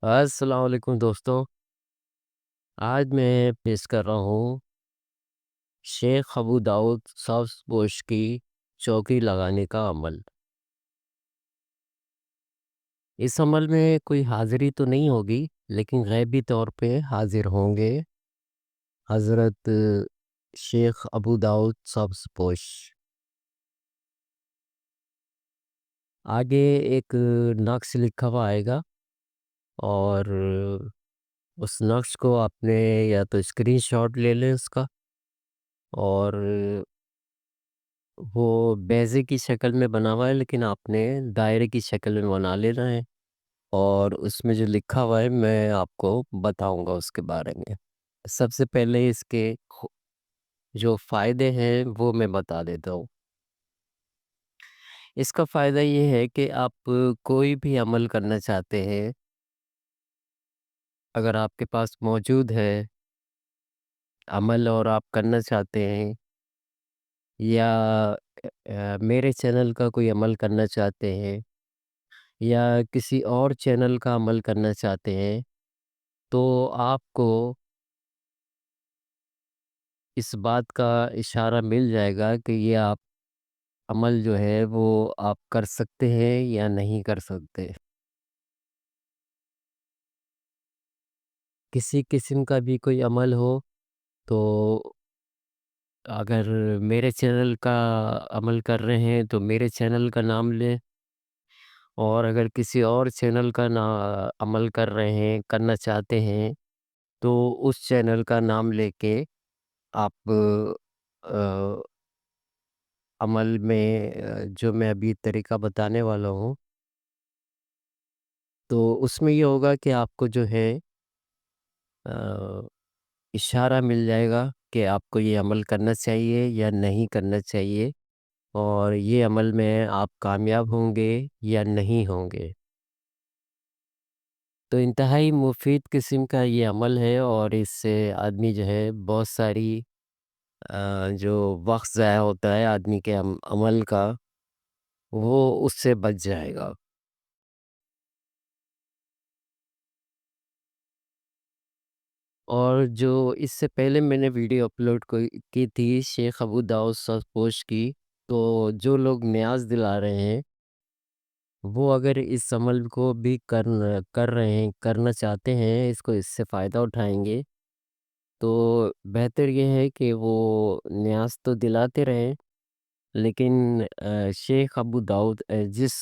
السلام علیکم دوستوں، آج میں پیش کر رہا ہوں شیخ ابو داؤد سبز پوش کی چوکی لگانے کا عمل۔ اس عمل میں کوئی حاضری تو نہیں ہوگی، لیکن غیبی طور پہ حاضر ہوں گے حضرت شیخ ابو داؤد سبز پوش۔ آگے ایک نقش لکھا ہوا آئے گا، اور اس نقش کو آپ نے یا تو اسکرین شاٹ لے لیں اس کا، اور وہ بیضے کی شکل میں بنا ہوا ہے، لیکن آپ نے دائرے کی شکل میں بنا لینا ہے، اور اس میں جو لکھا ہوا ہے میں آپ کو بتاؤں گا اس کے بارے میں۔ سب سے پہلے اس کے جو فائدے ہیں وہ میں بتا دیتا ہوں۔ اس کا فائدہ یہ ہے کہ آپ کوئی بھی عمل کرنا چاہتے ہیں، اگر آپ کے پاس موجود ہے عمل اور آپ کرنا چاہتے ہیں، یا میرے چینل کا کوئی عمل کرنا چاہتے ہیں، یا کسی اور چینل کا عمل کرنا چاہتے ہیں، تو آپ کو اس بات کا اشارہ مل جائے گا کہ یہ آپ عمل جو ہے وہ آپ کر سکتے ہیں یا نہیں کر سکتے۔ کسی قسم کا بھی کوئی عمل ہو، تو اگر میرے چینل کا عمل کر رہے ہیں تو میرے چینل کا نام لیں، اور اگر کسی اور چینل کا عمل کر رہے ہیں کرنا چاہتے ہیں، تو اس چینل کا نام لے کے آپ عمل میں جو میں ابھی طریقہ بتانے والا ہوں، تو اس میں یہ ہوگا کہ آپ کو جو ہے آ، اشارہ مل جائے گا کہ آپ کو یہ عمل کرنا چاہیے یا نہیں کرنا چاہیے، اور یہ عمل میں آپ کامیاب ہوں گے یا نہیں ہوں گے۔ تو انتہائی مفید قسم کا یہ عمل ہے، اور اس سے آدمی جو ہے بہت ساری جو وقت ضائع ہوتا ہے آدمی کے عمل کا، وہ اس سے بچ جائے گا۔ اور جو اس سے پہلے میں نے ویڈیو اپلوڈ کی تھی شیخ ابو داؤد سرپوش کی، تو جو لوگ نیاز دلا رہے ہیں وہ اگر اس عمل کو بھی کر رہے ہیں، کرنا چاہتے ہیں، اس کو اس سے فائدہ اٹھائیں گے، تو بہتر یہ ہے کہ وہ نیاز تو دلاتے رہیں، لیکن شیخ ابو داؤد جس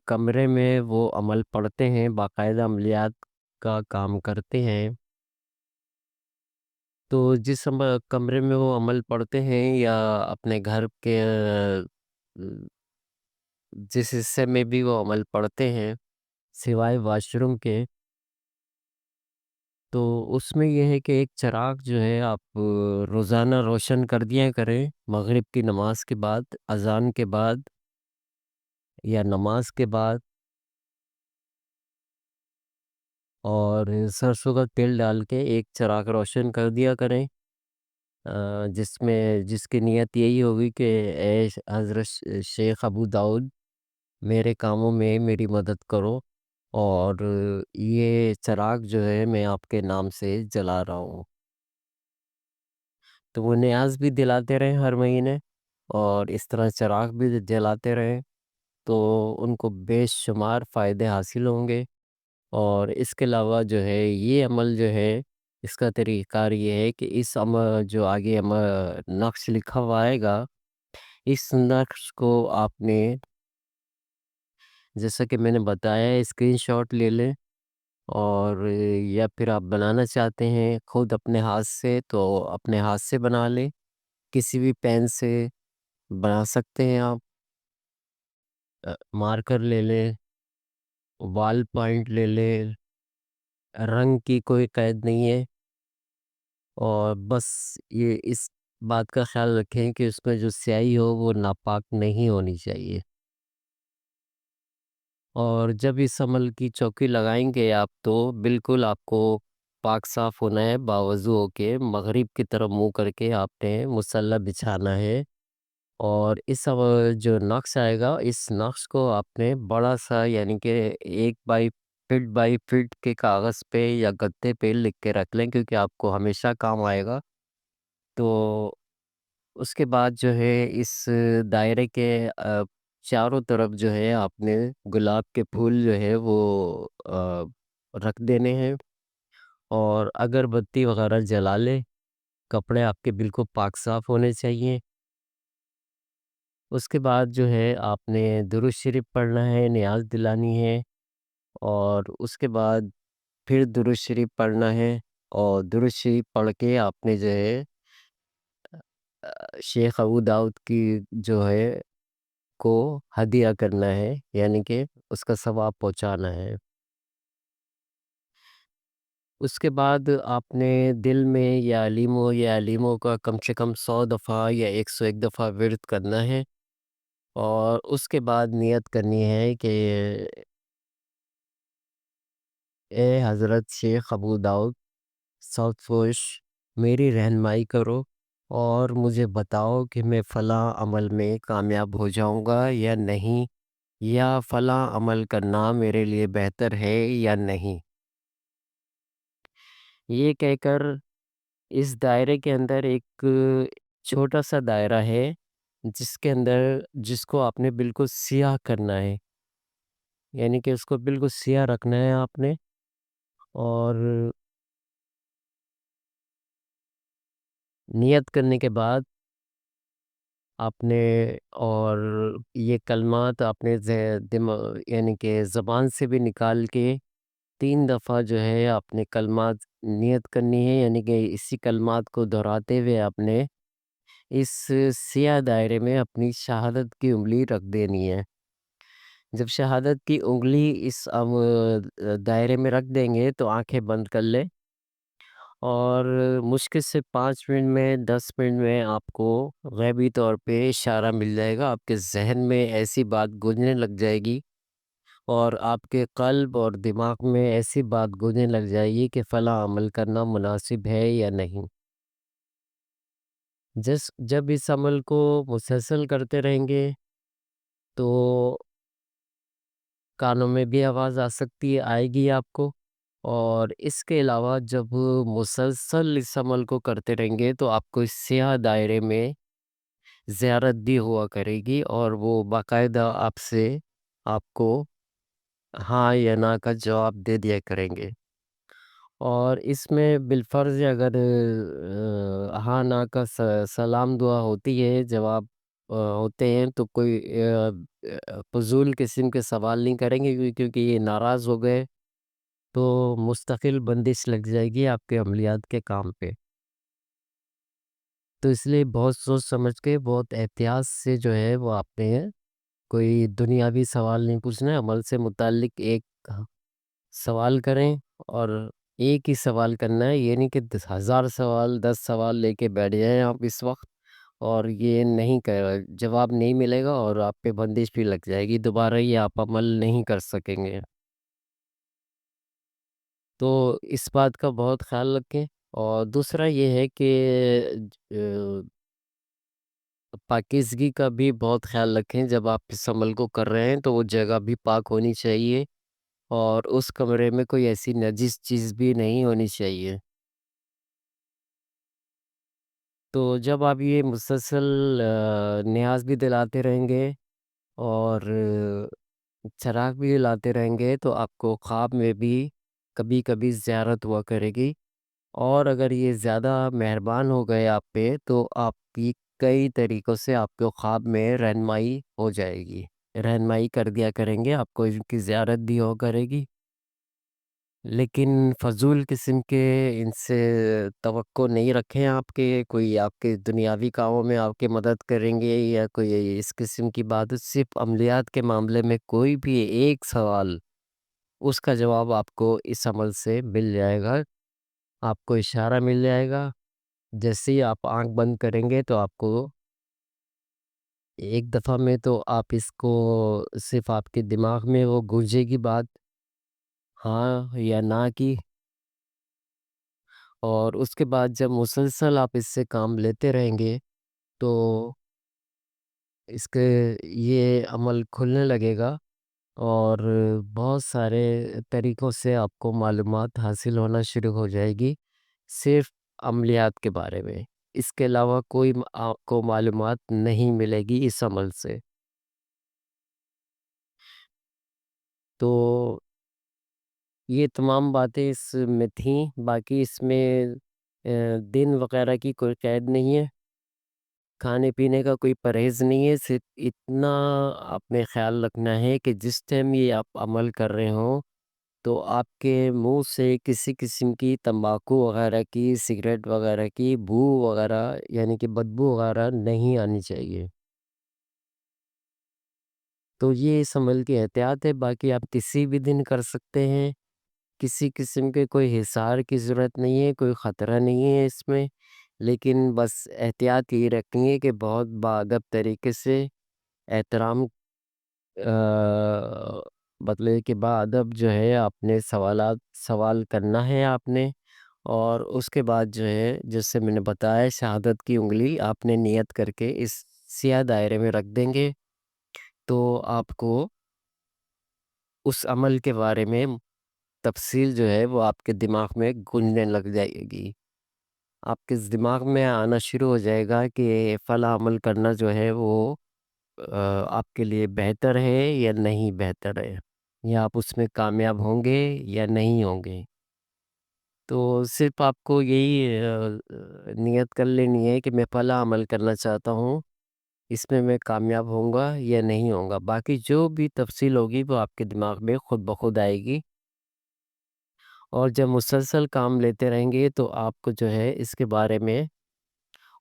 کمرے میں وہ عمل پڑھتے ہیں، باقاعدہ عملیات کا کام کرتے ہیں، تو جس کمرے میں وہ عمل پڑھتے ہیں یا اپنے گھر کے جس حصے میں بھی وہ عمل پڑھتے ہیں سوائے واش روم کے، تو اس میں یہ ہے کہ ایک چراغ جو ہے آپ روزانہ روشن کر دیا کریں، مغرب کی نماز کے بعد، اذان کے بعد یا نماز کے بعد، اور سرسوں کا تیل ڈال کے ایک چراغ روشن کر دیا کریں، جس کی نیت یہی ہوگی کہ اے حضرت شیخ ابو داؤد، میرے کاموں میں میری مدد کرو، اور یہ چراغ جو ہے میں آپ کے نام سے جلا رہا ہوں۔ تو وہ نیاز بھی دلاتے رہیں ہر مہینے، اور اس طرح چراغ بھی جلاتے رہیں، تو ان کو بے شمار فائدے حاصل ہوں گے۔ اور اس کے علاوہ جو ہے یہ عمل جو ہے، اس کا طریقہ کار یہ ہے کہ اس عمل جو آگے نقش لکھا ہوا آئے گا، اس نقش کو آپ نے جیسا کہ میں نے بتایا اسکرین شاٹ لے لیں، اور یا پھر آپ بنانا چاہتے ہیں خود اپنے ہاتھ سے تو اپنے ہاتھ سے بنا لیں، کسی بھی پین سے بنا سکتے ہیں آپ، مارکر لے لیں، وال پوائنٹ لے لیں، رنگ کی کوئی قید نہیں ہے، اور بس یہ اس بات کا خیال رکھیں کہ اس میں جو سیاہی ہو وہ ناپاک نہیں ہونی چاہیے۔ اور جب اس عمل کی چوکی لگائیں گے آپ، تو بالکل آپ کو پاک صاف ہونا ہے، باوضو ہو کے مغرب کی طرف منہ کر کے آپ نے مصلی بچھانا ہے، اور اس جو نقش آئے گا اس نقش کو آپ نے بڑا سا، یعنی کہ 1 بائی فٹ بائی فٹ کے کاغذ پہ یا گتے پہ لکھ کے رکھ لیں، کیونکہ آپ کو ہمیشہ کام آئے گا۔ تو اس کے بعد جو ہے اس دائرے کے چاروں طرف جو ہے آپ نے گلاب کے پھول جو ہے وہ رکھ دینے ہیں، اور اگربتی وغیرہ جلا لے۔ کپڑے آپ کے بالکل پاک صاف ہونے چاہیے۔ اس کے بعد جو ہے آپ نے درود شریف پڑھنا ہے، نیاز دلانی ہے، اور اس کے بعد پھر درود شریف پڑھنا ہے، اور درود شریف پڑھ کے آپ نے جو ہے شیخ ابو داؤد کی جو ہے کو ہدیہ کرنا ہے، یعنی کہ اس کا ثواب پہنچانا ہے۔ اس کے بعد آپ نے دل میں یا علیموں کا کم سے کم 100 دفعہ یا 101 دفعہ ورد کرنا ہے، اور اس کے بعد نیت کرنی ہے کہ اے حضرت شیخ ابو داؤد ساؤتھ فوش، میری رہنمائی کرو اور مجھے بتاؤ کہ میں فلاں عمل میں کامیاب ہو جاؤں گا یا نہیں، یا فلاں عمل کرنا میرے لیے بہتر ہے یا نہیں۔ یہ کہہ کر اس دائرے کے اندر ایک چھوٹا سا دائرہ ہے، جس کو آپ نے بالکل سیاہ کرنا ہے، یعنی کہ اس کو بالکل سیاہ رکھنا ہے آپ نے، اور نیت کرنے کے بعد آپ نے، اور یہ کلمات آپ نے یعنی کہ زبان سے بھی نکال کے 3 دفعہ جو ہے آپ نے کلمات نیت کرنی ہے، یعنی کہ اسی کلمات کو دہراتے ہوئے آپ نے اس سیاہ دائرے میں اپنی شہادت کی انگلی رکھ دینی ہے۔ جب شہادت کی انگلی اس دائرے میں رکھ دیں گے تو آنکھیں بند کر لیں، اور مشکل سے 5 منٹ میں 10 منٹ میں آپ کو غیبی طور پہ اشارہ مل جائے گا، آپ کے ذہن میں ایسی بات گونجنے لگ جائے گی، اور آپ کے قلب اور دماغ میں ایسی بات گونجنے لگ جائے گی کہ فلاں عمل کرنا مناسب ہے یا نہیں۔ جب اس عمل کو مسلسل کرتے رہیں گے تو کانوں میں بھی آواز آ سکتی ہے، آئے گی آپ کو، اور اس کے علاوہ جب مسلسل اس عمل کو کرتے رہیں گے تو آپ کو اس سیاہ دائرے میں زیارت بھی ہوا کرے گی، اور وہ باقاعدہ آپ سے آپ کو ہاں یا نہ کا جواب دے دیا کریں گے۔ اور اس میں بالفرض اگر ہاں نہ کا سلام دعا ہوتی ہے، جواب ہوتے ہیں، تو کوئی فضول قسم کے سوال نہیں کریں گے، کیونکہ یہ ناراض ہو گئے تو مستقل بندش لگ جائے گی آپ کے عملیات کے کام پہ۔ تو اس لیے بہت سوچ سمجھ کے، بہت احتیاط سے جو ہے وہ آپ نے کوئی دنیاوی سوال نہیں پوچھنا ہے، عمل سے متعلق ایک سوال کریں، اور ایک ہی سوال کرنا ہے، یہ نہیں کہ 1000 سوال 10 سوال لے کے بیٹھ جائیں آپ اس وقت، اور یہ نہیں جواب نہیں ملے گا، اور آپ پہ بندش بھی لگ جائے گی، دوبارہ یہ آپ عمل نہیں کر سکیں گے۔ تو اس بات کا بہت خیال رکھیں۔ اور دوسرا یہ ہے کہ پاکیزگی کا بھی بہت خیال رکھیں، جب آپ اس عمل کو کر رہے ہیں تو وہ جگہ بھی پاک ہونی چاہیے، اور اس کمرے میں کوئی ایسی نجس چیز بھی نہیں ہونی چاہیے۔ تو جب آپ یہ مسلسل نیاز بھی دلاتے رہیں گے، اور چراغ بھی لاتے رہیں گے، تو آپ کو خواب میں بھی کبھی کبھی زیارت ہوا کرے گی، اور اگر یہ زیادہ مہربان ہو گئے آپ پہ تو آپ کی کئی طریقوں سے آپ کو خواب میں رہنمائی ہو جائے گی، رہنمائی کر دیا کریں گے، آپ کو ان کی زیارت بھی ہو کرے گی۔ لیکن فضول قسم کے ان سے توقع نہیں رکھیں، آپ کے کوئی آپ کے دنیاوی کاموں میں آپ کی مدد کریں گے یا کوئی اس قسم کی بات، صرف عملیات کے معاملے میں کوئی بھی ایک سوال، اس کا جواب آپ کو اس عمل سے مل جائے گا، آپ کو اشارہ مل جائے گا۔ جیسے ہی آپ آنکھ بند کریں گے تو آپ کو ایک دفعہ میں تو آپ اس کو صرف آپ کے دماغ میں وہ گونجے گی بات ہاں یا نہ کی، اور اس کے بعد جب مسلسل آپ اس سے کام لیتے رہیں گے تو اس کے یہ عمل کھلنے لگے گا، اور بہت سارے طریقوں سے آپ کو معلومات حاصل ہونا شروع ہو جائے گی، صرف عملیات کے بارے میں۔ اس کے علاوہ کوئی آپ کو معلومات نہیں ملے گی اس عمل سے۔ تو یہ تمام باتیں اس میں تھیں، باقی اس میں دن وغیرہ کی کوئی قید نہیں ہے، کھانے پینے کا کوئی پرہیز نہیں ہے، صرف اتنا آپ نے خیال رکھنا ہے کہ جس ٹائم یہ آپ عمل کر رہے ہوں تو آپ کے منہ سے کسی قسم کی تمباکو وغیرہ کی، سگریٹ وغیرہ کی بو وغیرہ یعنی کہ بدبو وغیرہ نہیں آنی چاہیے۔ تو یہ اس عمل کی احتیاط ہے، باقی آپ کسی بھی دن کر سکتے ہیں، کسی قسم کے کوئی حصار کی ضرورت نہیں ہے، کوئی خطرہ نہیں ہے اس میں، لیکن بس احتیاط یہ رکھنی ہے کہ بہت باادب طریقے سے احترام بدلے کے باادب جو ہے آپ نے سوال کرنا ہے آپ نے، اور اس کے بعد جو ہے جیسے میں نے بتایا شہادت کی انگلی آپ نے نیت کر کے اس سیاہ دائرے میں رکھ دیں گے، تو آپ کو اس عمل کے بارے میں تفصیل جو ہے وہ آپ کے دماغ میں گونجنے لگ جائے گی، آپ کے دماغ میں آنا شروع ہو جائے گا کہ فلاں عمل کرنا جو ہے وہ آپ کے لیے بہتر ہے یا نہیں بہتر ہے، یا آپ اس میں کامیاب ہوں گے یا نہیں ہوں گے۔ تو صرف آپ کو یہی نیت کر لینی ہے کہ میں فلاں عمل کرنا چاہتا ہوں، اس میں کامیاب ہوں گا یا نہیں ہوں گا، باقی جو بھی تفصیل ہوگی وہ آپ کے دماغ میں خود بخود آئے گی، اور جب مسلسل کام لیتے رہیں گے تو آپ کو جو ہے اس کے بارے میں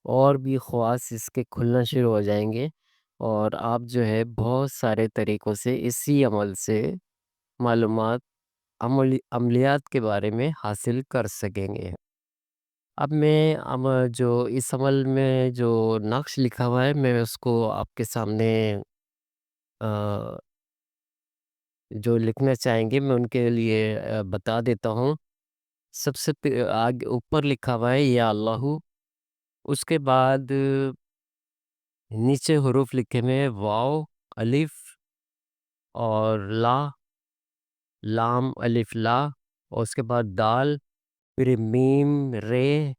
اور بھی خواص اس کے کھلنا شروع ہو جائیں گے، اور آپ جو ہے بہت سارے طریقوں سے اسی عمل سے معلومات عملیات کے بارے میں حاصل کر سکیں گے۔ اب میں جو اس عمل میں جو نقش لکھا ہوا ہے میں اس کو آپ کے سامنے آ، جو لکھنا چاہیں گے میں ان کے لیے بتا دیتا ہوں۔ سب سے آگے اوپر لکھا ہوا ہے یا اللہ، اس کے بعد نیچے حروف لکھے ہوئے ہیں واو، الف اور لا، لام الف لا، اور اس کے بعد دال، پھر میم رے،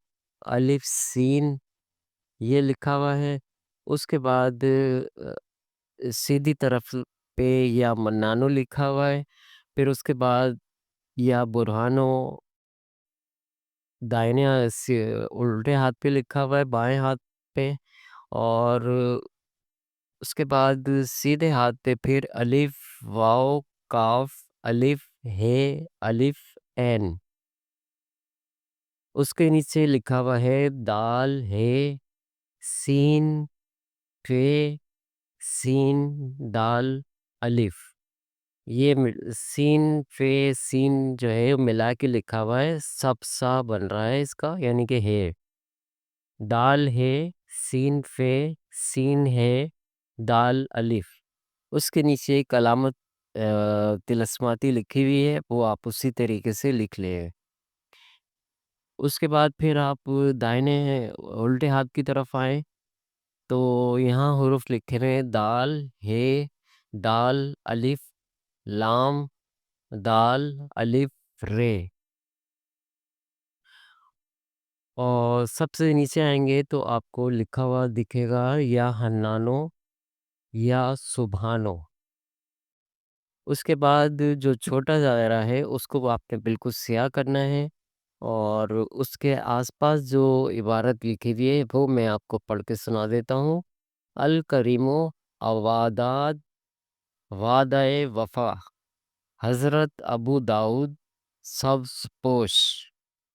الف سین، یہ لکھا ہوا ہے۔ اس کے بعد سیدھی طرف پہ یا منانو لکھا ہوا ہے، پھر اس کے بعد یا برہانو دائنے الٹے ہاتھ پہ لکھا ہوا ہے بائیں ہاتھ پہ، اور اس کے بعد سیدھے ہاتھ پہ پھر الف واو کاف الف ہے الف این، اس کے نیچے لکھا ہوا ہے دال ہے سین فے سین دال الف، یہ سین فے سین جو ہے ملا کے لکھا ہوا ہے، سب سا بن رہا ہے اس کا، یعنی کہ ہے دال ہے سین فے سین ہے دال الف، اس کے نیچے ایک علامت طلسماتی لکھی ہوئی ہے، وہ آپ اسی طریقے سے لکھ لیں۔ اس کے بعد پھر آپ دائنے الٹے ہاتھ کی طرف آئیں تو یہاں حروف لکھے ہوئے دال ہے دال الف لام دال الف رے، اور سب سے نیچے آئیں گے تو آپ کو لکھا ہوا دکھے گا یا حنانو یا سبحانو، اس کے بعد جو چھوٹا دائرہ ہے اس کو آپ نے بالکل سیاہ کرنا ہے، اور اس کے آس پاس جو عبارت لکھی ہوئی ہے وہ میں آپ کو پڑھ کے سنا دیتا ہوں۔ الکریم اواداد وعدہ وفا حضرت ابو داؤد سبز پوش،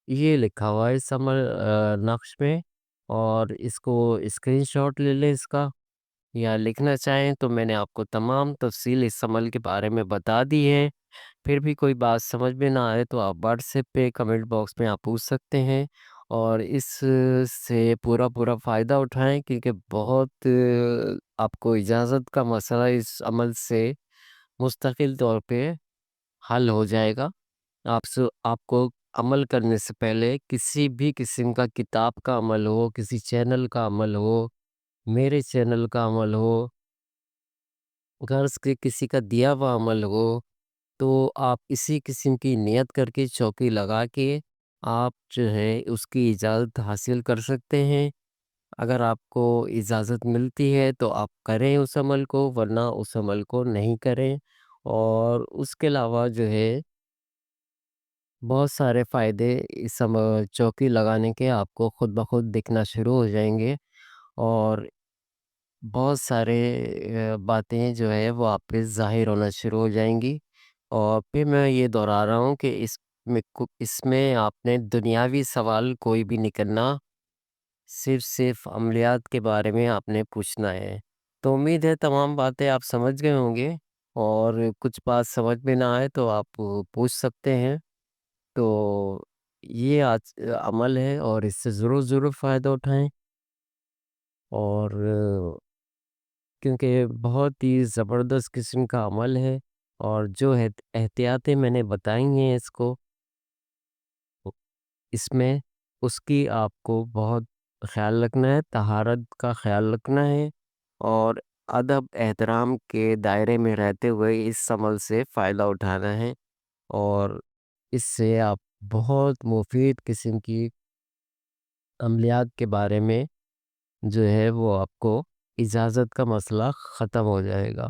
یہ لکھا ہوا ہے اس عمل نقش میں، اور اس کو اسکرین شاٹ لے لیں اس کا، یا لکھنا چاہیں تو میں نے آپ کو تمام تفصیل اس عمل کے بارے میں بتا دی ہے، پھر بھی کوئی بات سمجھ میں نہ آئے تو آپ واٹس ایپ پہ کمنٹ باکس میں آپ پوچھ سکتے ہیں، اور اس سے پورا فائدہ اٹھائیں، کیونکہ بہت آپ کو اجازت کا مسئلہ اس عمل سے مستقل طور پہ حل ہو جائے گا۔ آپ کو عمل کرنے سے پہلے کسی بھی قسم کا کتاب کا عمل ہو، کسی چینل کا عمل ہو، میرے چینل کا عمل ہو، غرض کہ کسی کا دیا ہوا عمل ہو، تو آپ اسی قسم کی نیت کر کے چوکی لگا کے آپ جو ہے اس کی اجازت حاصل کر سکتے ہیں۔ اگر آپ کو اجازت ملتی ہے تو آپ کریں اس عمل کو، ورنہ اس عمل کو نہیں کریں۔ اور اس کے علاوہ جو ہے بہت سارے فائدے اس چوکی لگانے کے آپ کو خود بخود دکھنا شروع ہو جائیں گے، اور بہت سارے باتیں جو ہے وہ آپ پہ ظاہر ہونا شروع ہو جائیں گی۔ اور پھر میں یہ دہرا رہا ہوں کہ اس میں آپ نے دنیاوی سوال کوئی بھی نہیں کرنا، صرف عملیات کے بارے میں آپ نے پوچھنا ہے۔ تو امید ہے تمام باتیں آپ سمجھ گئے ہوں گے، اور کچھ بات سمجھ میں نہ آئے تو آپ پوچھ سکتے ہیں۔ تو یہ آج عمل ہے، اور اس سے ضرور ضرور فائدہ اٹھائیں، اور کیونکہ بہت ہی زبردست قسم کا عمل ہے، اور جو احتیاطیں میں نے بتائی ہیں اس میں اس کی آپ کو بہت خیال رکھنا ہے، طہارت کا خیال رکھنا ہے، اور ادب احترام کے دائرے میں رہتے ہوئے اس عمل سے فائدہ اٹھانا ہے، اور اس سے آپ بہت مفید قسم کی عملیات کے بارے میں جو ہے وہ آپ کو اجازت کا مسئلہ ختم ہو جائے گا۔